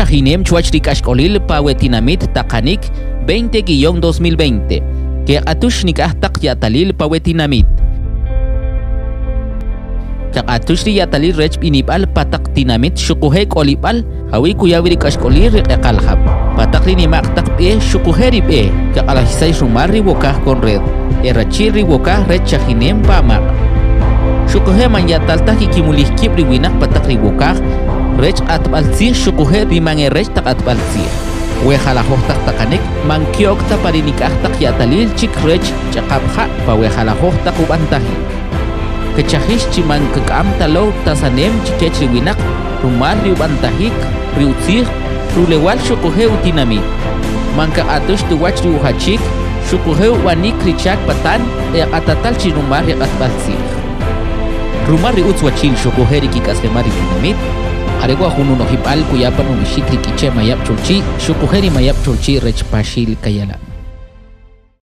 Rechahinem chuachrik ashkolil pawetinamit takanik 20-2020 que atushnik ahtak yatalil pawetinamit kak atushri yatalil rech inipal patak tinamit shukuhek olipal hawi kuyawrik ashkolir ekalhab patakri ni maktak e shukuheri e kak alahisay rumari wokah konred erachiri wokah rechahinem pamak shukuhe man yatalta kikimulih kibri winak patakri wokah rech atbalsih shukuhe rimange rech tak atbalsih we halahoh tak takanik mangkiok ta parinikah tak yatalil cik rech cakapha pa we halahoh tak ubantahi kecahish cimang kekam talo tasanem cikech riwinak rumah riubantahik riutsih rulewal shukuhe utinami mangka atush tuwach riuhachik shukuhe wanik richak patan e atatal ci rumah ri atbalsih rumah riutswachil shukuhe rikikaslemari dinamit aregua hunu no hipal kuyapan umishikri kiche mayap chulchi shukuheri mayap chulchi rech pashil kayala.